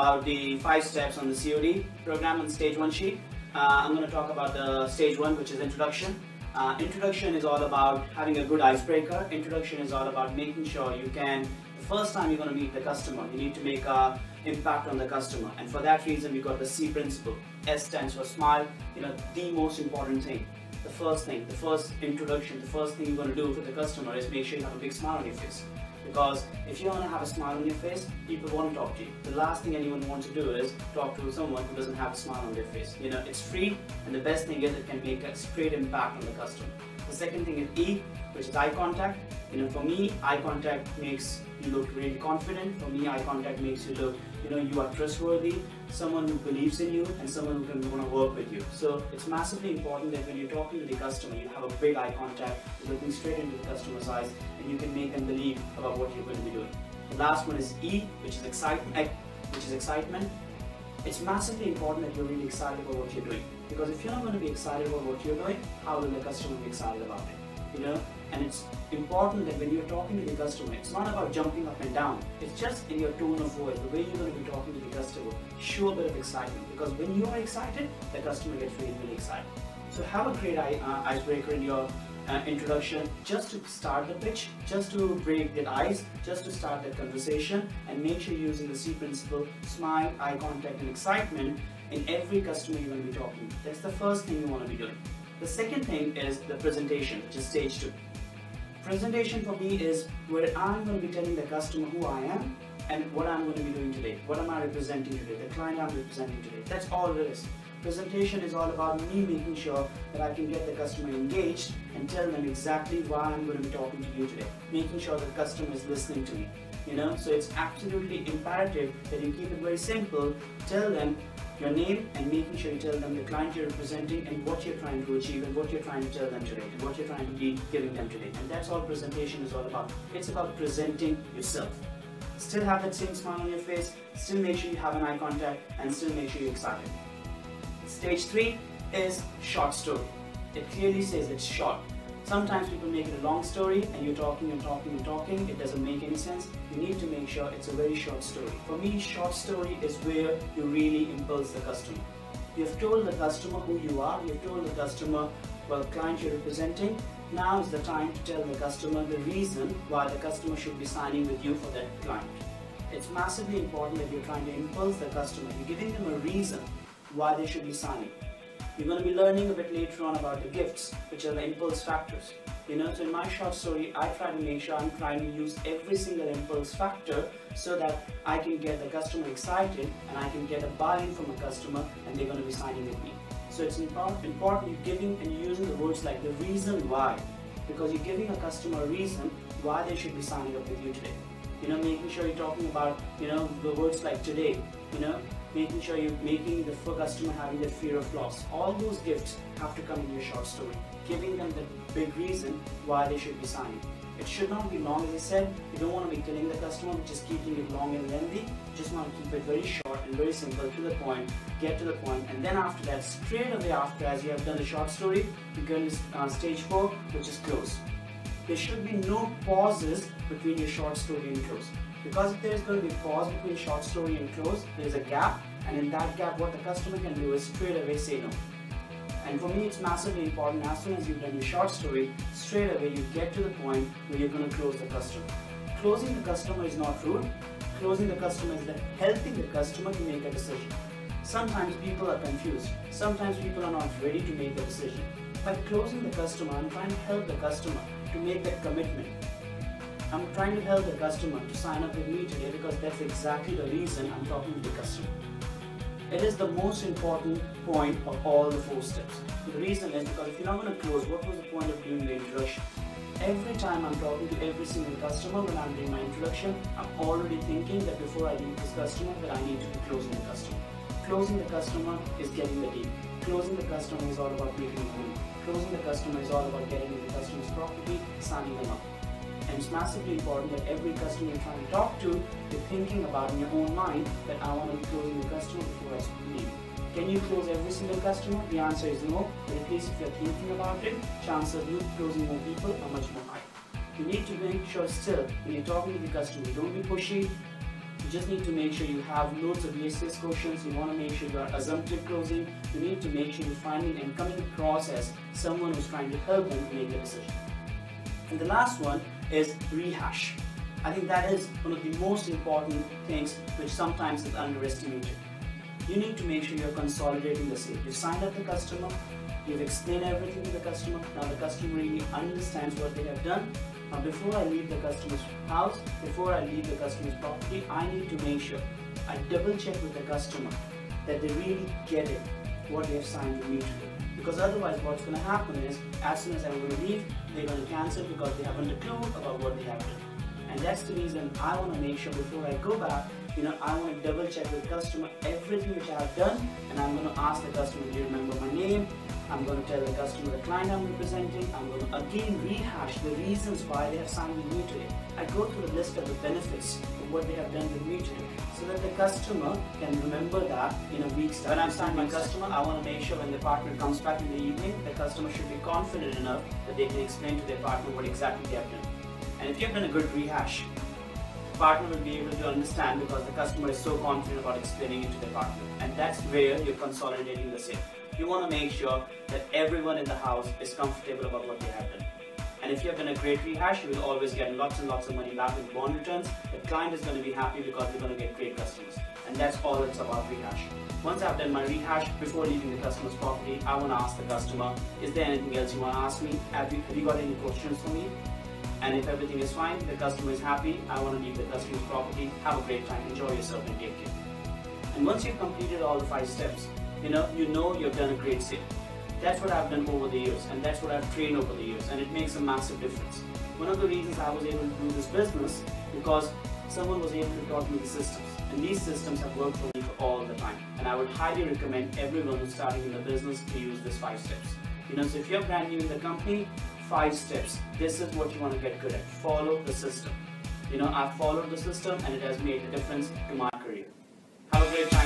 about the 5 steps on the COD program on stage 1 sheet. I'm going to talk about the stage 1, which is introduction. Introduction is all about having a good icebreaker. Introduction is all about making sure you can, the first time you're going to meet the customer, you need to make an impact on the customer. And for that reason, we got the C principle. S stands for smile. The most important thing. The first introduction, the first thing you're going to do for the customer is make sure you have a big smile on your face. Because if you want to have a smile on your face, people won't talk to you. The last thing anyone wants to do is talk to someone who doesn't have a smile on their face. It's free, and the best thing is it can make a straight impact on the customer. The second thing is E, which is eye contact. For me, eye contact makes you look really confident. For me, eye contact makes you look, you are trustworthy, someone who believes in you, and someone who can want to work with you. So it's massively important that when you're talking to the customer, you have a big eye contact, you're looking straight into the customer's eyes, and you can make them believe about what you're going to be doing. The last one is E, which is excitement. It's massively important that you're really excited about what you're doing. Because if you're not going to be excited about what you're doing, how will the customer be excited about it? And it's important that when you're talking to the customer, it's not about jumping up and down. It's just in your tone of voice, the way you're going to be talking to the customer, show a bit of excitement. Because when you are excited, the customer gets really, really excited. So have a great icebreaker in your introduction, just to start the pitch, just to break the ice, just to start the conversation, and make sure you're using the C principle, smile, eye contact, and excitement in every customer you're going to be talking to. That's the first thing you want to be doing. The second thing is the presentation, which is stage 2. Presentation for me is where I'm going to be telling the customer who I am and what I'm going to be doing today. What am I representing today? The client I'm representing today. That's all it is. Presentation is all about me making sure that I can get the customer engaged and tell them exactly why I'm going to be talking to you today. Making sure the customer is listening to me. So it's absolutely imperative that you keep it very simple. Tell them your name and making sure you tell them the client you're representing and what you're trying to achieve and what you're trying to tell them today and what you're trying to be giving them today. And that's all presentation is all about. It's about presenting yourself. Still have that same smile on your face, still make sure you have an eye contact, and still make sure you're excited. Stage 3 is short story. It clearly says it's short. Sometimes people make it a long story and you're talking and talking and talking. It doesn't make any sense. You need to make sure it's a very short story. For me, short story is where you really impulse the customer. You've told the customer who you are. You've told the customer, client you're representing. Now is the time to tell the customer the reason why the customer should be signing with you for that client. It's massively important that you're trying to impulse the customer. You're giving them a reason why they should be signing. You're going to be learning a bit later on about the gifts, which are the impulse factors. So in my short story, I try to make sure I'm trying to use every single impulse factor so that I can get the customer excited and I can get a buy-in from a customer and they're going to be signing with me. So it's important you're giving and you're using the words like the reason why, because you're giving a customer a reason why they should be signing up with you today. Making sure you're talking about, the words like today, making sure you're making the customer having that fear of loss. All those gifts have to come in your short story, giving them the big reason why they should be signing. It should not be long, as I said. You don't want to be killing the customer, but just keeping it long and lengthy. You just want to keep it very short and very simple, to the point, get to the point, and then after that, straight away after, as you have done the short story, you go into stage 4, which is close. There should be no pauses between your short story and close. Because if there is going to be a pause between short story and close, there is a gap, and in that gap what the customer can do is straight away say no. And for me it's massively important, as soon as you've done your short story, straight away you get to the point where you're going to close the customer. Closing the customer is not rude. Closing the customer is helping the customer to make a decision. Sometimes people are confused. Sometimes people are not ready to make a decision. By closing the customer, I'm trying to help the customer to make that commitment. I'm trying to help the customer to sign up with me today because that's exactly the reason I'm talking to the customer. It is the most important point of all the 4 steps. The reason is because if you're not going to close, what was the point of doing the introduction? Every time I'm talking to every single customer, when I'm doing my introduction, I'm already thinking that before I leave this customer, that I need to be closing the customer. Closing the customer is getting the deal. Closing the customer is all about making money. Closing the customer is all about getting the customer's property, signing them up. And it's massively important that every customer you're trying to talk to, you're thinking about in your own mind that I want to be closing the customer before I leave. Can you close every single customer? The answer is no, but at least if you're thinking about it, chances of you closing more people are much more high. You need to make sure still, when you're talking to the customer, don't be pushy, You just need to make sure you have loads of yes questions. You want to make sure you are assumptive closing. You need to make sure you're finding and coming across as someone who's trying to help them make the decision. And the last one is rehash. I think that is one of the most important things which sometimes is underestimated. You need to make sure you're consolidating the sale. You've signed up the customer, you've explained everything to the customer. Now the customer really understands what they have done. Now before I leave the customer's house, before I leave the customer's property, I need to make sure I double check with the customer that they really get it, what they have signed with me to do. Because otherwise what's going to happen is, as soon as I'm going to leave, they're going to cancel because they haven't a clue about what they have done. And that's the reason I want to make sure before I go back, I want to double check with the customer everything which I have done, and I'm going to ask the customer, do you remember my name? I'm going to tell the customer the client I'm representing. I'm going to again rehash the reasons why they have signed with me today. I go through the list of the benefits of what they have done with me today, so that the customer can remember that in a week's time. When I'm signing my customer, I want to make sure when the partner comes back in the evening, the customer should be confident enough that they can explain to their partner what exactly they have done. And if you have done a good rehash, the partner will be able to understand because the customer is so confident about explaining it to their partner. And that's where you're consolidating the sale. You want to make sure that everyone in the house is comfortable about what they have done. And if you have done a great rehash, you will always get lots and lots of money back in bond returns. The client is going to be happy because they're going to get great customers. And that's all it's about rehash. Once I've done my rehash, before leaving the customer's property, I want to ask the customer, is there anything else you want to ask me? Have you got any questions for me? And if everything is fine, the customer is happy, I want to leave the customer's property. Have a great time, enjoy yourself and take care. And once you've completed all the 5 steps, you know you've done a great sale. That's what I've done over the years, and that's what I've trained over the years, and it makes a massive difference. One of the reasons I was able to do this business because someone was able to taught me the systems, and these systems have worked for me for all the time. And I would highly recommend everyone who's starting in the business to use these 5 steps. So if you're brand new in the company, 5 steps. This is what you want to get good at. Follow the system. I've followed the system and it has made a difference to my career. Have a great time.